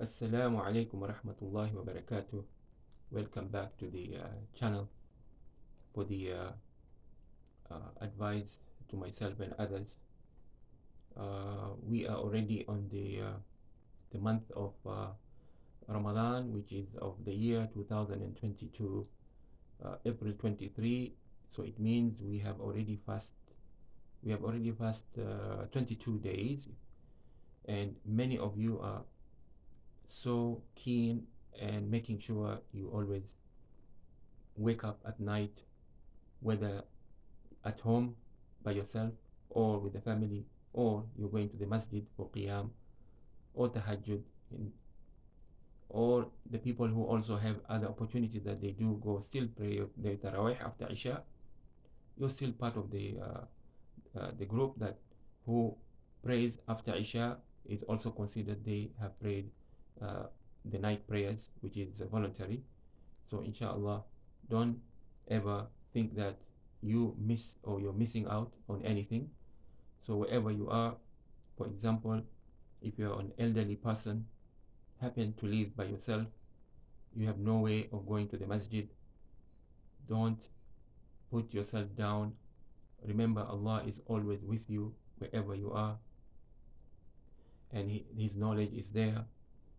Assalamu alaikum wa rahmatullahi wa barakatuh. Welcome back to the channel for the advice to myself and others. We are already on the month of Ramadan, which is of the year 2022, April 23. So it means we have already fast 22 days, and many of you are so keen and making sure you always wake up at night, whether at home by yourself or with the family, or you're going to the masjid for qiyam or tahajjud, or the people who also have other opportunities that they do go still pray the tarawih after Isha. You're still part of the group that who prays after Isha is also considered they have prayed uh, the night prayers, which is voluntary. So inshallah, don't ever think that you miss or you're missing out on anything. So wherever you are, for example, if you're an elderly person, happen to live by yourself, you have no way of going to the masjid, don't put yourself down. Remember, Allah is always with you wherever you are, and His knowledge is there.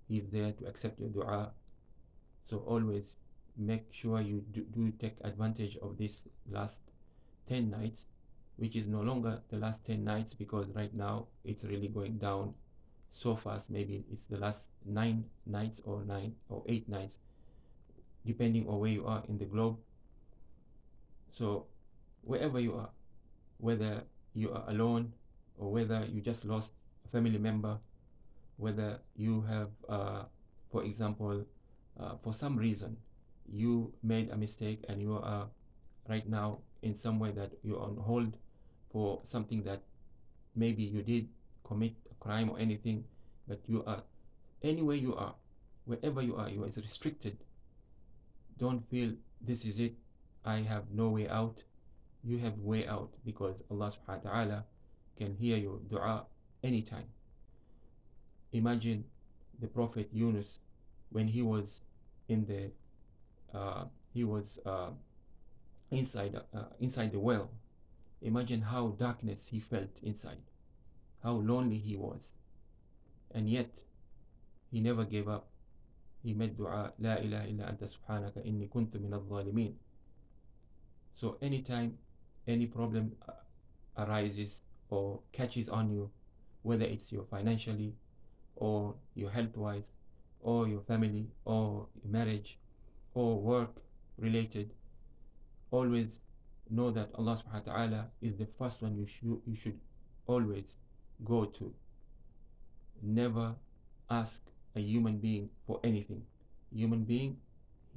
He's there to accept your dua. So always make sure you do take advantage of this last 10 nights, which is no longer the last 10 nights, because right now it's really going down so fast. Maybe it's the last 9 nights or 8 nights, depending on where you are in the globe. So wherever you are, whether you are alone or whether you just lost a family member, whether you have, for example, for some reason, you made a mistake and you are right now in some way that you're on hold for something that maybe you did commit a crime or anything, but you are, anywhere you are, wherever you are restricted. Don't feel this is it, I have no way out. You have way out, because Allah subhanahu wa ta'ala can hear your dua anytime. Imagine the Prophet Yunus when he was in the he was inside the well. Imagine how darkness he felt inside, how lonely he was, and yet he never gave up. He made dua, La ilaha illa anta subhanaka inni kuntu min al-zalimin. So anytime any problem arises or catches on you, whether it's your financially or your health wise or your family or marriage or work related, always know that Allah subhanahu wa ta'ala is the first one you should always go to. Never ask a human being for anything. Human being,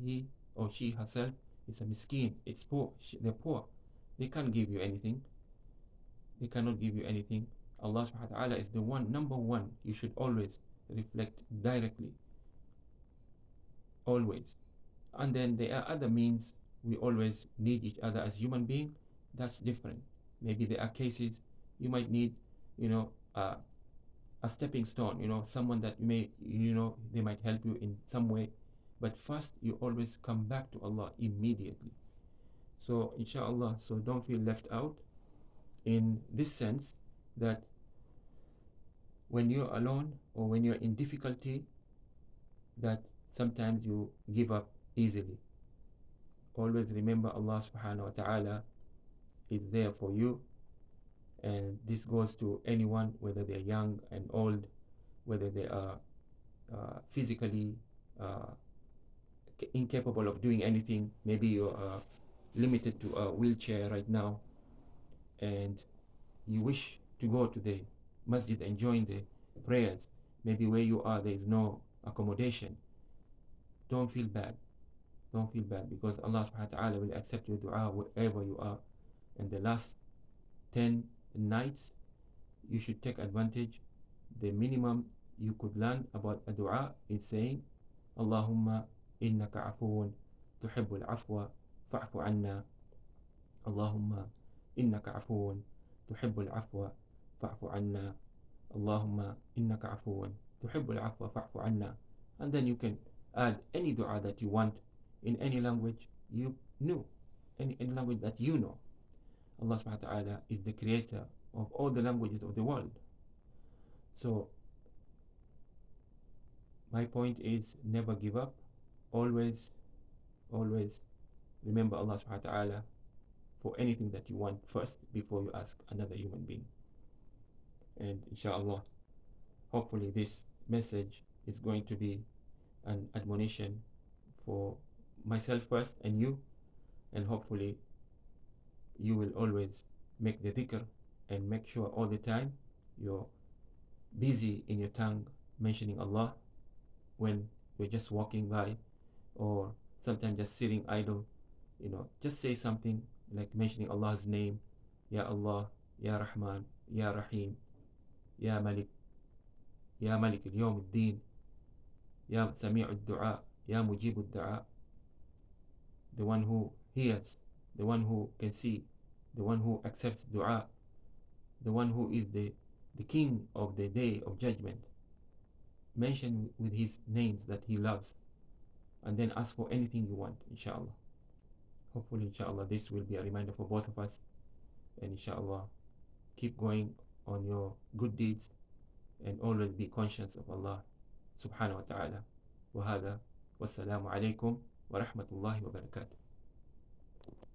he or she herself is a miskin, it's poor, they're poor. They can't give you anything. They cannot give you anything. Allah subhanahu wa ta'ala is the one, number one, you should always reflect directly. Always. And then there are other means. We always need each other as human beings. That's different. Maybe there are cases you might need, you know, a stepping stone, someone that may, they might help you in some way. But first, you always come back to Allah immediately. So, inshallah, so don't feel left out in this sense that when you're alone or when you're in difficulty, that sometimes you give up easily. Always remember Allah subhanahu wa ta'ala is there for you. And this goes to anyone, whether they're young and old, whether they are physically incapable of doing anything. Maybe you're limited to a wheelchair right now, and you wish to go to the masjid and join the prayers. Maybe where you are, there is no accommodation. Don't feel bad. Don't feel bad, because Allah subhanahu wa ta'ala will accept your dua wherever you are. And the last 10 nights, you should take advantage. The minimum you could learn about a dua is saying, Allahumma innaka afuun tuhibbul afwa fa'fu anna. Allahumma innaka afuun tuhibbul afwa fa'fu anna. Allahumma innaka afuun tuhibbul afwa fa'fu anna. And then you can add any dua that you want in any language you know, any language that you know. Allah subhanahu wa ta'ala is the creator of all the languages of the world. So my point is, never give up. Always, always remember Allah subhanahu wa ta'ala for anything that you want first before you ask another human being. And inshallah, hopefully this message is going to be an admonition for myself first and you, and hopefully you will always make the dhikr and make sure all the time you're busy in your tongue mentioning Allah when you're just walking by, or sometimes just sitting idle. Just say something like mentioning Allah's name: Ya Allah, Ya Rahman, Ya Rahim, Ya Malik, Ya Malik al-Yawm al-Din, Ya Sami'u al-Du'a, Ya Mujib al-Du'a, the one who hears, the one who can see, the one who accepts dua, the one who is the king of the day of judgment. Mention with his names that he loves, and then ask for anything you want, inshallah. Hopefully, inshallah, this will be a reminder for both of us. And inshallah, keep going on your good deeds and always be conscious of Allah subhanahu wa ta'ala. Wa hada, wassalamu alaikum wa rahmatullahi wa barakatuh.